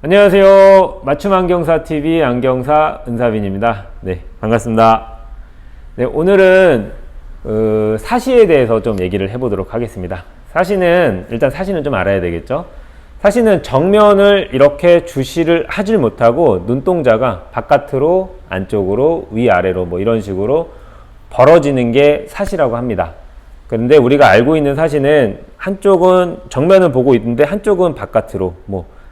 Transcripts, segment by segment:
안녕하세요. 맞춤 안경사 TV 안경사 은사빈입니다. 네, 반갑습니다. 네, 오늘은 사시에 대해서 좀 얘기를 해보도록 하겠습니다. 일단 사시는 좀 알아야 되겠죠. 사시는 정면을 이렇게 주시를 하질 못하고 눈동자가 바깥으로, 안쪽으로, 위아래로 뭐 이런 식으로 벌어지는 게 사시라고 합니다. 그런데 우리가 알고 있는 사시는 한쪽은 정면을 보고 있는데 한쪽은 바깥으로,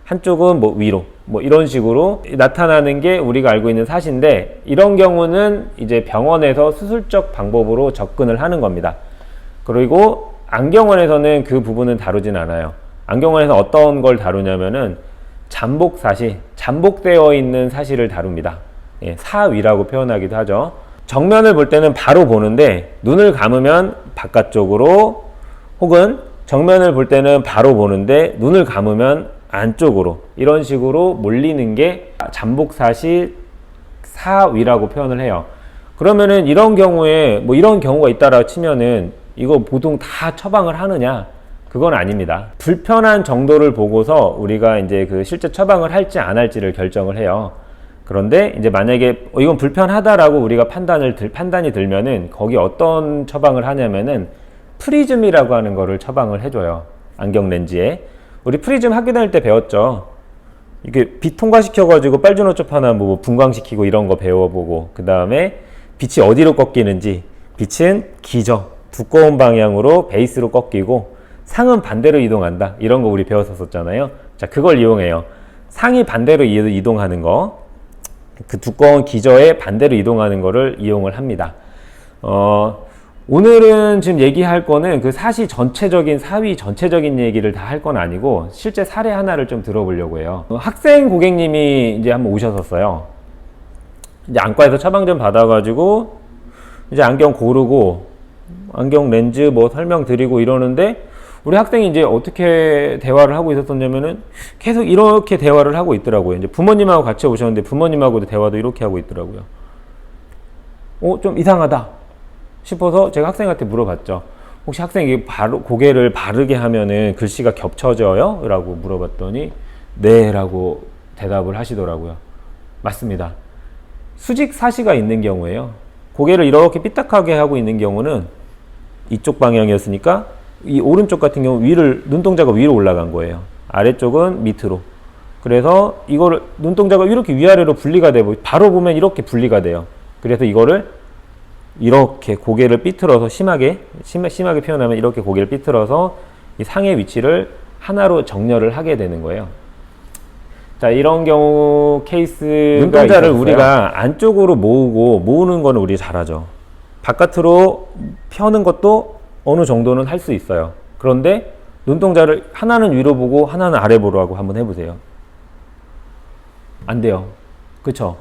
한쪽은 위로, 이런 식으로 나타나는 게 우리가 알고 있는 사시인데, 이런 경우는 이제 병원에서 수술적 방법으로 접근을 하는 겁니다. 그리고 안경원에서는 그 부분은 다루진 않아요. 안경원에서 어떤 걸 다루냐면은 잠복사시, 잠복되어 있는 사시를 다룹니다. 예, 사위라고 표현하기도 하죠. 정면을 볼 때는 바로 보는데 눈을 감으면 바깥쪽으로, 혹은 정면을 볼 때는 바로 보는데 눈을 감으면 안쪽으로, 이런 식으로 몰리는 게 잠복사시 사위라고 표현을 해요. 그러면은 이런 경우에 이런 경우가 있다라고 치면은 이거 보통 다 처방을 하느냐? 그건 아닙니다. 불편한 정도를 보고서 우리가 이제 그 실제 처방을 할지 안 할지를 결정을 해요. 그런데 이제 만약에 이건 불편하다라고 우리가 판단이 들면은 거기 어떤 처방을 하냐면은 프리즘이라고 하는 거를 처방을 해줘요. 안경 렌즈에. 우리 프리즘 학교 다닐 때 배웠죠. 이게 빛 통과시켜가지고 빨주노초 하나 분광시키고 이런 거 배워보고, 그 다음에 빛이 어디로 꺾이는지, 빛은 기저, 두꺼운 방향으로 베이스로 꺾이고 상은 반대로 이동한다, 이런 거 우리 배웠었잖아요. 자, 그걸 이용해요. 상이 반대로 이동하는 거, 그 두꺼운 기저에 반대로 이동하는 거를 이용을 합니다. 오늘은 지금 얘기할 거는 그 사위 전체적인 얘기를 다 할 건 아니고 실제 사례 하나를 좀 들어보려고 해요. 학생 고객님이 이제 한번 오셨었어요. 이제 안과에서 처방 좀 받아가지고 이제 안경 고르고 안경 렌즈 설명드리고 이러는데, 우리 학생이 이제 어떻게 대화를 하고 있었냐면은 계속 이렇게 대화를 하고 있더라고요. 이제 부모님하고 같이 오셨는데 부모님하고도 대화도 이렇게 하고 있더라고요. 좀 이상하다 싶어서 제가 학생한테 물어봤죠. 혹시 학생이 고개를 바르게 하면은 글씨가 겹쳐져요? 라고 물어봤더니 네 라고 대답을 하시더라고요. 맞습니다. 수직 사시가 있는 경우에요, 고개를 이렇게 삐딱하게 하고 있는 경우는 이쪽 방향이었으니까 이 오른쪽 같은 경우 눈동자가 위로 올라간 거예요. 아래쪽은 밑으로. 그래서 이거를 눈동자가 이렇게 위아래로 분리가 되고, 바로 보면 이렇게 분리가 돼요. 그래서 이거를 이렇게 고개를 삐뚤어서 심하게 표현하면 이렇게 고개를 삐뚤어서 이 상의 위치를 하나로 정렬을 하게 되는 거예요. 자, 이런 경우 케이스가 눈동자를 있었어요. 우리가 안쪽으로 모으는 거는 우리 잘하죠. 바깥으로 펴는 것도 어느 정도는 할 수 있어요. 그런데 눈동자를 하나는 위로 보고 하나는 아래 보라고 한번 해보세요. 안 돼요. 그쵸?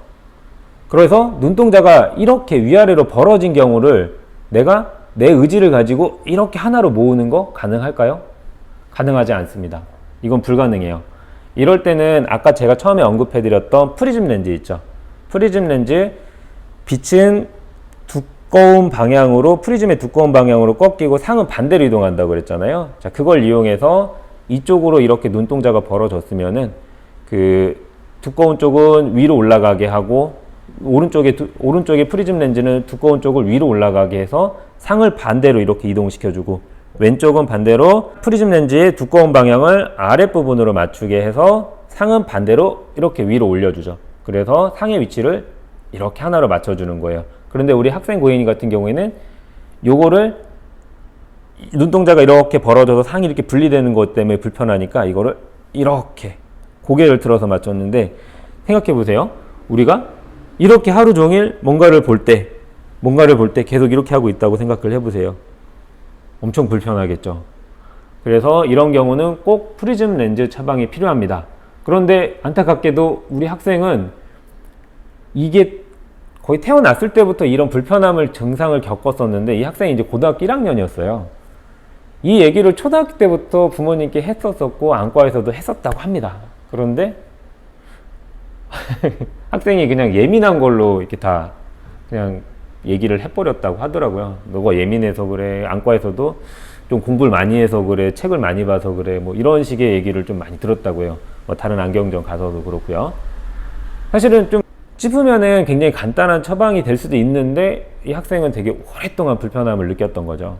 그래서 눈동자가 이렇게 위아래로 벌어진 경우를 내가 내 의지를 가지고 이렇게 하나로 모으는 거 가능할까요? 가능하지 않습니다. 이건 불가능해요. 이럴 때는 아까 제가 처음에 언급해드렸던 프리즘 렌즈 있죠. 프리즘 렌즈, 빛은 프리즘의 두꺼운 방향으로 꺾이고 상은 반대로 이동한다고 그랬잖아요. 자, 그걸 이용해서 이쪽으로 이렇게 눈동자가 벌어졌으면은 그 두꺼운 쪽은 위로 올라가게 하고, 오른쪽에 프리즘 렌즈는 두꺼운 쪽을 위로 올라가게 해서 상을 반대로 이렇게 이동시켜주고, 왼쪽은 반대로 프리즘 렌즈의 두꺼운 방향을 아랫부분으로 맞추게 해서 상은 반대로 이렇게 위로 올려주죠. 그래서 상의 위치를 이렇게 하나로 맞춰주는 거예요. 그런데 우리 학생 고객님 같은 경우에는 요거를 눈동자가 이렇게 벌어져서 상이 이렇게 분리되는 것 때문에 불편하니까 이거를 이렇게 고개를 들어서 맞췄는데, 생각해 보세요. 우리가 이렇게 하루 종일 뭔가를 볼 때 계속 이렇게 하고 있다고 생각을 해보세요. 엄청 불편하겠죠. 그래서 이런 경우는 꼭 프리즘 렌즈 처방이 필요합니다. 그런데 안타깝게도 우리 학생은 이게 거의 태어났을 때부터 이런 증상을 겪었었는데, 이 학생이 이제 고등학교 1학년이었어요. 이 얘기를 초등학교 때부터 부모님께 했었었고 안과에서도 했었다고 합니다. 그런데 학생이 그냥 예민한 걸로 이렇게 다 그냥 얘기를 해버렸다고 하더라고요. 너가 예민해서 그래. 안과에서도 좀 공부를 많이 해서 그래, 책을 많이 봐서 그래, 뭐 이런 식의 얘기를 좀 많이 들었다고요. 뭐 다른 안경점 가서도 그렇고요. 사실은 좀 찝으면은 굉장히 간단한 처방이 될 수도 있는데 이 학생은 되게 오랫동안 불편함을 느꼈던 거죠.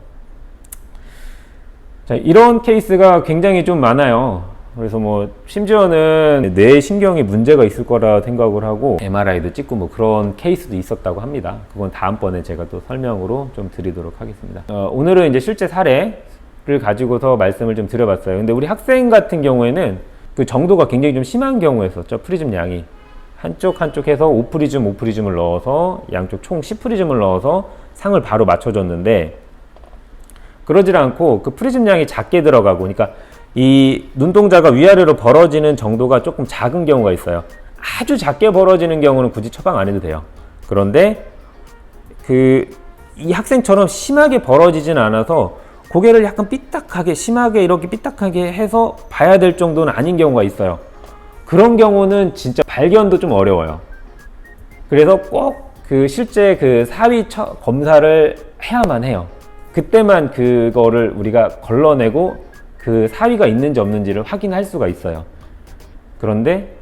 자, 이런 케이스가 굉장히 좀 많아요. 그래서 뭐 심지어는 뇌 신경에 문제가 있을 거라 생각을 하고 MRI도 찍고 뭐 그런 케이스도 있었다고 합니다. 그건 다음번에 제가 또 설명으로 좀 드리도록 하겠습니다. 오늘은 이제 실제 사례를 가지고서 말씀을 좀 드려봤어요. 근데 우리 학생 같은 경우에는 그 정도가 굉장히 좀 심한 경우였었죠. 프리즘 양이 한쪽 해서 5프리즘을 넣어서 양쪽 총 10프리즘을 넣어서 상을 바로 맞춰줬는데, 그러질 않고 그 프리즘 양이 작게 들어가고, 그러니까 이 눈동자가 위아래로 벌어지는 정도가 조금 작은 경우가 있어요. 아주 작게 벌어지는 경우는 굳이 처방 안 해도 돼요. 그런데 이 학생처럼 심하게 벌어지진 않아서 고개를 약간 삐딱하게, 심하게 이렇게 삐딱하게 해서 봐야 될 정도는 아닌 경우가 있어요. 그런 경우는 진짜 발견도 좀 어려워요. 그래서 꼭 실제 사위 검사를 해야만 해요. 그때만 그거를 우리가 걸러내고 그 사위가 있는지 없는지를 확인할 수가 있어요. 그런데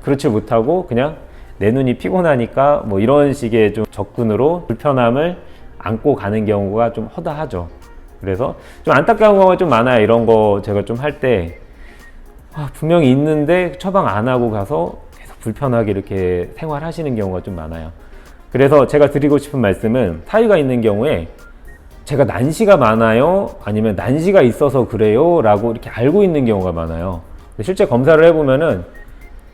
그렇지 못하고 그냥 내 눈이 피곤하니까 뭐 이런 식의 좀 접근으로 불편함을 안고 가는 경우가 좀 허다하죠. 그래서 좀 안타까운 경우가 좀 많아요. 이런 거 제가 좀 할 때 분명히 있는데 처방 안 하고 가서 계속 불편하게 이렇게 생활하시는 경우가 좀 많아요. 그래서 제가 드리고 싶은 말씀은, 사위가 있는 경우에 제가 난시가 많아요? 아니면 난시가 있어서 그래요? 라고 이렇게 알고 있는 경우가 많아요. 실제 검사를 해보면은,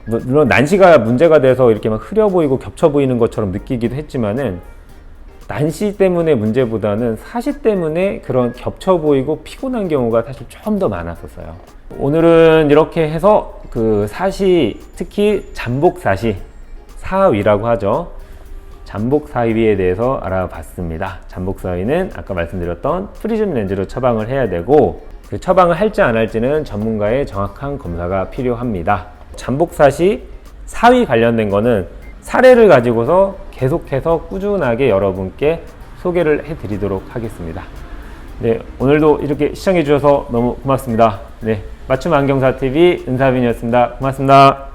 물론 난시가 문제가 돼서 이렇게 막 흐려 보이고 겹쳐 보이는 것처럼 느끼기도 했지만은, 난시 때문에 문제보다는 사시 때문에 그런 겹쳐 보이고 피곤한 경우가 사실 좀 더 많았었어요. 오늘은 이렇게 해서 사시, 특히 잠복사시, 사위라고 하죠. 잠복사위에 대해서 알아봤습니다. 잠복사위는 아까 말씀드렸던 프리즘 렌즈로 처방을 해야 되고, 그 처방을 할지 안 할지는 전문가의 정확한 검사가 필요합니다. 잠복사시, 사위 관련된 거는 사례를 가지고서 계속해서 꾸준하게 여러분께 소개를 해드리도록 하겠습니다. 네, 오늘도 이렇게 시청해 주셔서 너무 고맙습니다. 네, 맞춤 안경사 TV 은사빈이었습니다. 고맙습니다.